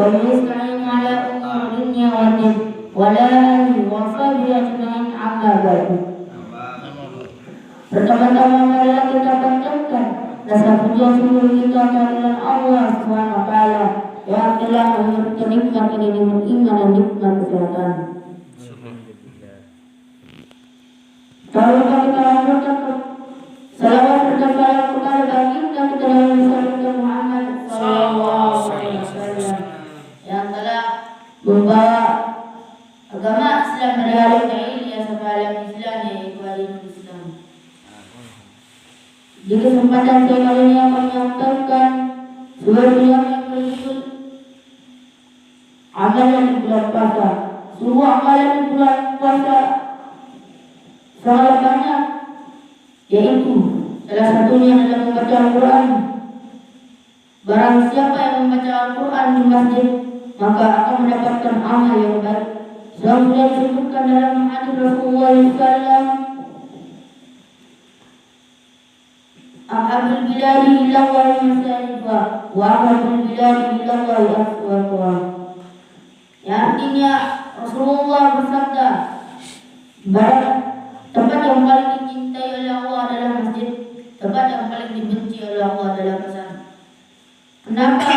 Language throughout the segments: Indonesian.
ويستعين على أمور الدنيا والدين ولا وصحبه أجمعين عما بعد. Pertama-tama marilah kita panjatkan rasa puja syukur kita kehadirat Allah Subhanahu wa taala yang telah memberikan nikmat ini dengan iman dan nikmat kesehatan. Kalau kita lanjutkan salawat dan salam kepada baginda kita Nabi Muhammad sallallahu alaihi wasallam yang telah membawa agama Islam dari alam jahiliyah sampai alam Islam, yaitu agama Islam. Di kesempatan saya kali ini akan menyampaikan sebuah yang berikut amalan di bulan puasa. Semua amalan di bulan puasa sangat banyak, yaitu salah satunya adalah membaca Al-Quran. Barang siapa yang membaca Al-Quran di masjid, maka akan mendapatkan amal yang baik. Sebab sudah disebutkan dalam hadis Rasulullah SAW, Ahabul biladi ilallahi masajidha wa ahabul biladi ilallahi aswaquha. Yang artinya Rasulullah bersabda, tempat yang paling dicintai oleh Allah adalah masjid, tempat yang paling dibenci oleh Allah adalah pasar. Kenapa?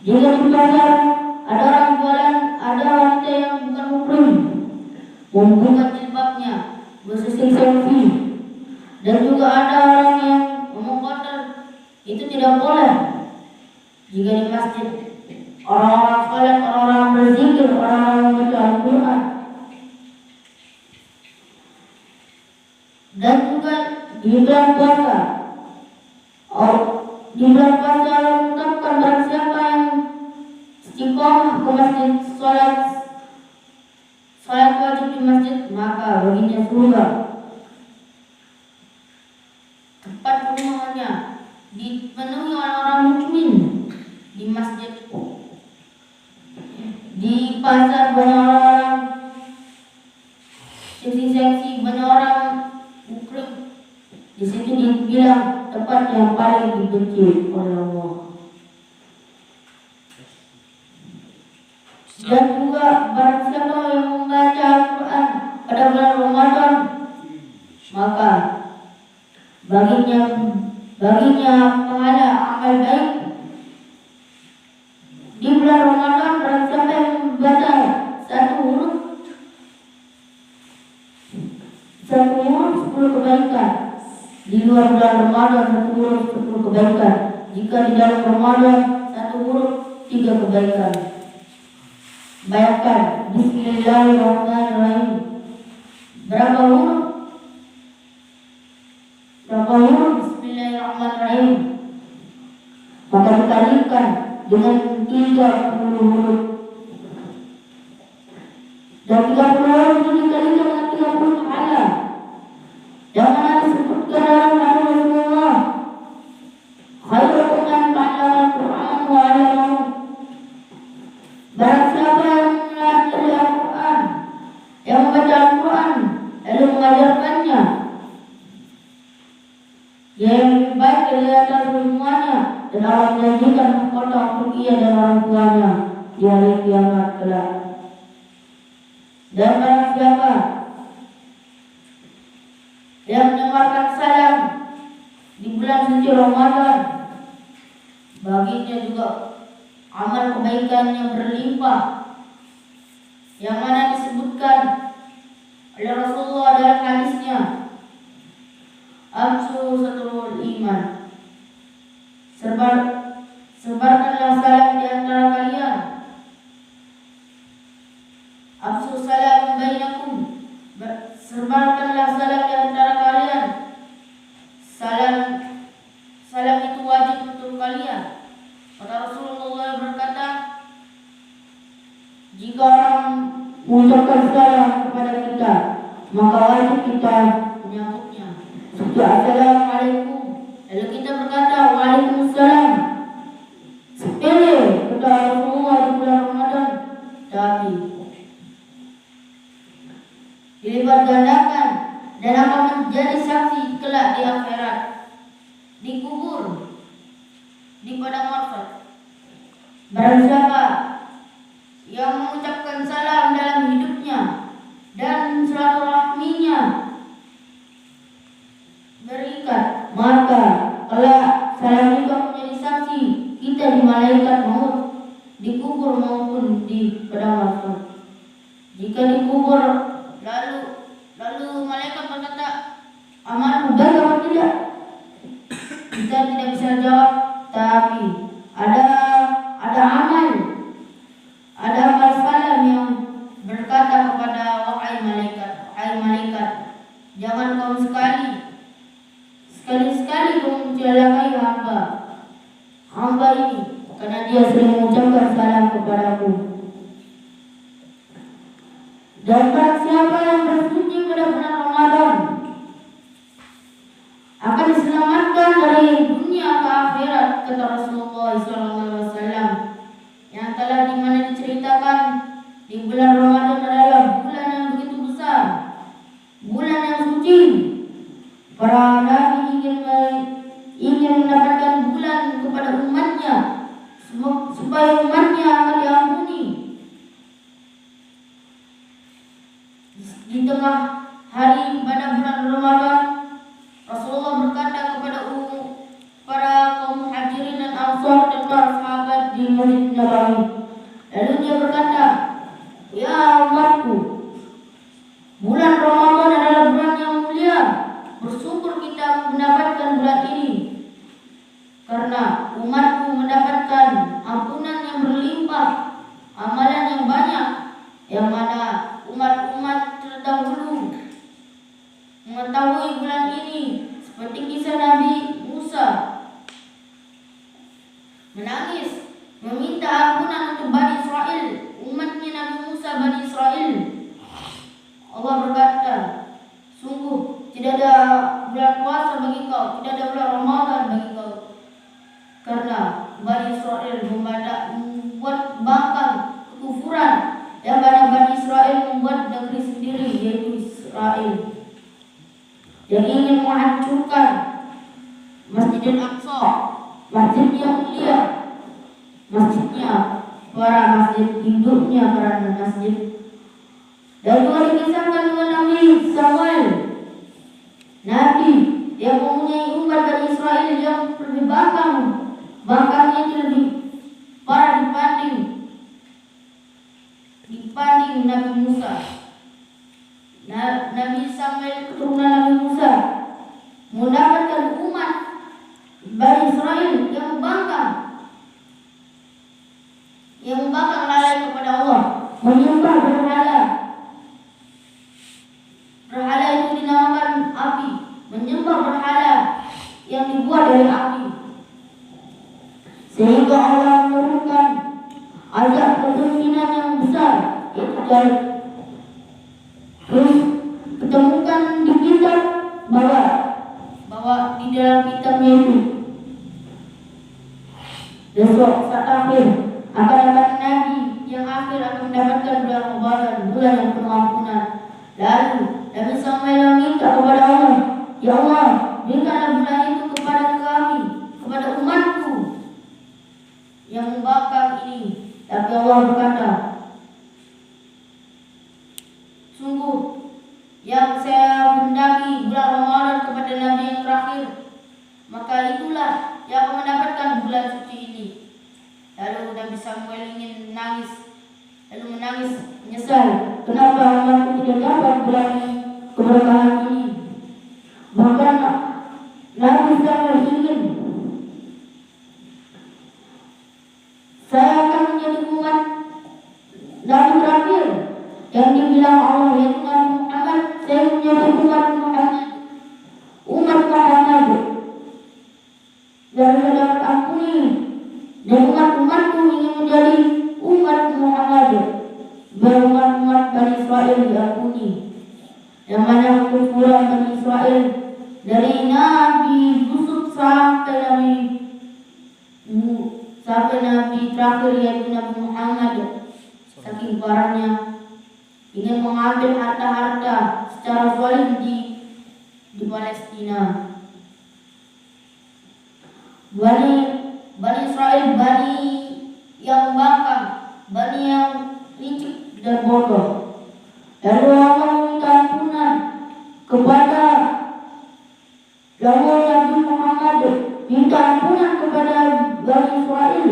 Jika di pasar ada orang jualan, ada wanita yang bukan muhrim membuka jilbabnya, bersisik selfie, dan juga ada orang yang ngomong kotor, itu tidak boleh. Jika di masjid orang-orang sholat, orang-orang berzikir, orang-orang membaca Al-Quran. Dan juga di bulan puasa, di bulan puasa menetapkan barang siapa yang istiqomah ke masjid, sholat wajib di masjid, maka baginya surga. Tempat perumahannya dipenuhi orang-orang mukmin. Di masjid, di pasar banyak orang seksi-seksi, banyak orang mukrim. Di situ dibilang tempat yang paling dibenci oleh Allah. Dan juga barang siapa yang membaca Al-Quran pada bulan Ramadan, maka baginya pahala amal baik. Di bulan Ramadan barang siapa yang membaca satu huruf 10 kebaikan. Di luar bulan Ramadan 1 huruf 10 kebaikan. Jika di dalam Ramadan 1 huruf 3 kebaikan. Bayangkan, Bismillahirrahmanirrahim. Berapa huruf? Bismillahirrahmanirrahim. Maka dikalikan dengan 30 huruf. Dan 30 huruf itu dikalikan dengan 30 pahala. Yang mana disebutkan dalam hadis Rasulullah, khairukum man ta'allama al-Qur'an wa 'allamahu. Barang siapa yang mempelajari Al-Quran, yang membaca Al-Quran lalu mengajarkannya, dia yang lebih baik dari atas semuanya, dan Allah menjanjikan mahkota untuk ia dan orang tuanya di hari kiamat kelak. Dan barang siapa yang mendengarkan salam di bulan suci Ramadan, baginya juga amal kebaikan yang berlimpah, yang mana disebutkan oleh Rasulullah dalam hadisnya, Afsu satrul iman, sebarkanlah salam di antara kalian. Afsu salam bainakum, sebarkanlah salam di antara kalian. Salam itu wajib untuk kalian. Kata Rasulullah berkata, jika orang mengucapkan salam kepada kita, maka wajib kita menyambutnya. Seperti Assalamualaikum, lalu kita berkata Waalaikumsalam. Sepele kata Rasulullah di bulan Ramadan, tapi dilipat gandakan dan akan menjadi saksi kelak di akhirat, di kubur, di padang mahsyar. Barang siapa jadi malaikat maut, dikubur maupun di padang mahsyar. Jika dikubur, lalu malaikat berkata, amalku baik atau tidak? Kita tidak bisa jawab, tapi ada amal salam yang berkata kepada wahai malaikat, jangan kau sekali-sekali kau mencelakai hamba ini, karena dia sering mengucapkan salam kepadaku. Dan barang siapa yang bersuci pada bulan Ramadan akan diselamatkan dari dunia ke akhirat, kata Rasulullah SAW, yang telah dimana diceritakan di bulan Ramadan adalah bulan yang begitu besar, bulan yang suci. Para nabi ingin mendapatkan bulan kepada umatnya supaya umatnya akan diampuni. Di tengah hari pada bulan Ramadan, Rasulullah berkata kepada para kaum Muhajirin dan Ansar dan para sahabat di Masjid Nabawi. Lalu dia berkata, ya umatku, bulan Ramadan adalah bulan yang mulia. Bersyukur kita mendapatkan bulan ini, karena umatku mendapatkan ampunan yang berlimpah, amalan yang banyak, yang mana umat-umat terdahulu mengetahui bulan ini, seperti kisah Nabi Musa menangis meminta ampunan untuk Bani Israel, umatnya Nabi Musa Bani Israel. Allah berkata, sungguh tidak ada bulan puasa bagi kau, tidak ada bulan Ramadan bagi kau, karena Bani Israel membuat bangkang kekufuran, yang mana Bani Israel membuat negeri sendiri, yaitu Israel, yang ingin menghancurkan Masjidil Aqsa, masjid yang mulia, masjidnya para masjid, hidupnya para masjid. Dan juga dikisahkan dengan Nabi Samuel, Nabi yang mempunyai umat Bani Israel yang lebih bangkangnya lebih parah dibanding Nabi Musa. Nabi Samuel keturunan Nabi Musa mendapatkan umat Bani Israel yang bangkang lalai kepada Allah, menyembah berhala. Berhala itu dinamakan api, menyembah berhala yang dibuat dari api, sehingga Allah menurunkan azab kemiskinan yang besar, yaitu dari terus ketemukan di kitab bahwa di dalam kitabnya itu besok saat akhir akan ada nabi yang akhir akan mendapatkan bulan Ramadan, bulan yang penuh ampunan. Lalu Nabi Samuel meminta kepada Allah, ya Allah, berikanlah bulan itu kepada kami, kepada umatku yang membakar ini. Tapi Allah berkata, sungguh yang saya hendaki bulan Ramadan kepada Nabi yang terakhir, maka itulah yang akan mendapatkan bulan suci ini. Lalu Nabi Samuel ingin menangis, menyesal, kenapa aku tidak dapat bulan keberkahan ini. Bahkan Nabi Samuel ingin, saya akan menjadi umat Nabi terakhir yang dibilang Allah, yaitu Nabi Muhammad. Saya menjadi umat Muhammad dan mendapat ampuni, dan umat-umatku ingin menjadi umat Muhammad, berumat-umat Bani Israel diampuni, yang mana kekufuran Bani Israel dari Nabi Yusuf sampai Nabi terakhir, yaitu Nabi Muhammad, saking parahnya ingin mengambil harta-harta secara zalim di Palestina. Bani Israel, Bani yang bangkang, Bani yang licik dan bodoh. Lalu Allah meminta ampunan kepada Nabi Muhammad, minta ampunan kepada Bani Israel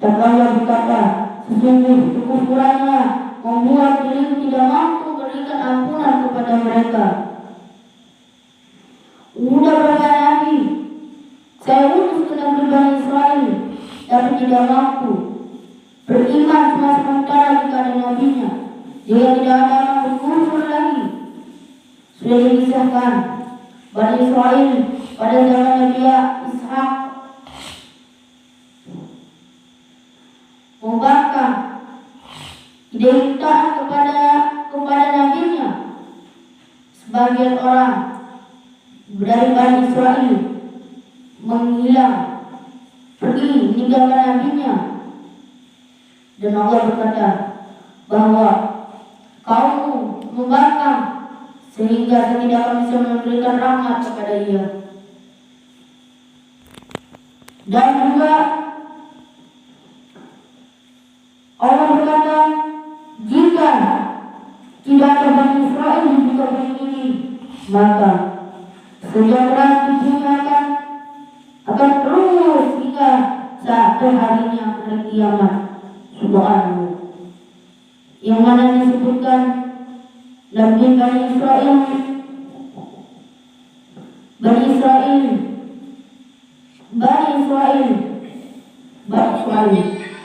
Dan Allah berkata, sesungguh kekufurannya membuat diriku tidak mampu berikan ampunan kepada mereka. Udah berapa nabi saya utus ke negeri Bani Israel, tapi tidak mampu beriman cuma sementara jika ada nabinya. Jika tidak ada orang berkufur lagi. Sudah dikisahkan Bani Israel pada zaman Nabi Ishak membangkang tidak taat kepada nabinya. Sebagian orang dari Bani Israel menghilang, pergi meninggalkan nabinya, dan Allah berkata bahwa kaum membangkang sehingga saya tidak akan bisa memberikan rahmat kepada ia. Dan juga Allah berkata, jika tidak ada Bani Israel di muka bumi ini, maka sejarah dunia akan terus hingga sampai harinya hari kiamat. Subhanallah. Yang mana disebutkan Nabi Bani Israel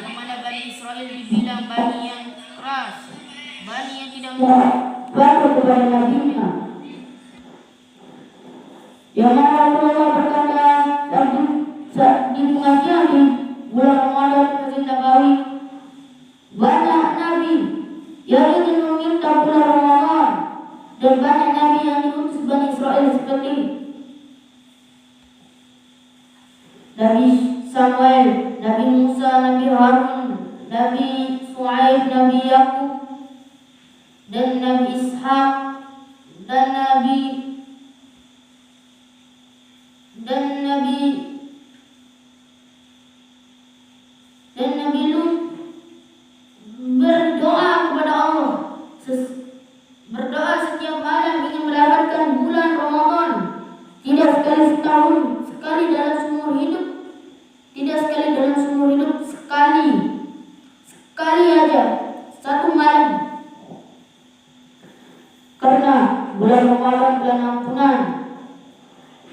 yang mana Bani Israel dibilang Bani yang keras, Bani yang tidak mau patuh kepada nabinya. Yang mana Allah berkata di pengajian di bulan Ramadan Masjid Nabawi, banyak nabi yang ingin meminta bulan Ramadan, dan banyak nabi yang diutus Bani Israel seperti Nabi Samuel, Nabi Musa, Nabi Harun, Nabi Shu'aib, Nabi Yakub, dan Nabi Ishak, dan Nabi Lut. Berdoa kepada Allah, berdoa setiap malam ingin mendapatkan bulan Ramadan, tidak sekali setahun, sekali dalam seumur hidup, sekali aja, satu malam. Karena bulan Ramadan bulan ampunan.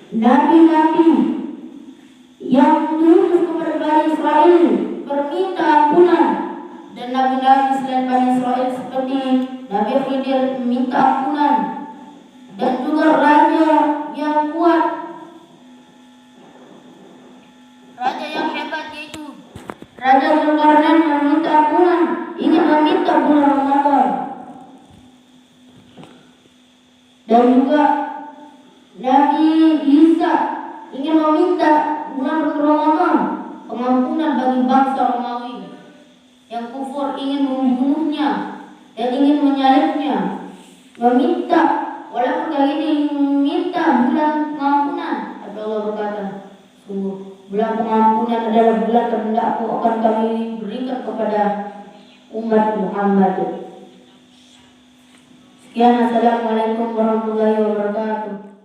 Nabi-nabi yang diutus kepada Bani Israel berminta ampunan, dan nabi-nabi selain Bani Israel seperti Nabi Khidir meminta ampunan, dan juga raja yang kuat, raja yang hebat, yaitu Raja Zulkarnain meminta ampunan, ingin meminta bulan Ramadan. Dan juga Nabi Isa ingin meminta bulan Ramadan, pengampunan bagi bangsa Romawi yang kufur, ingin membunuhnya dan ingin menyalibnya. Meminta, walaupun kali ini meminta bulan pengampunan, tapi Allah berkata, sungguh bulan pengampunan adalah bulan terendah akan kami berikan kepada umat Muhammad. Sekian, assalamualaikum warahmatullahi wabarakatuh.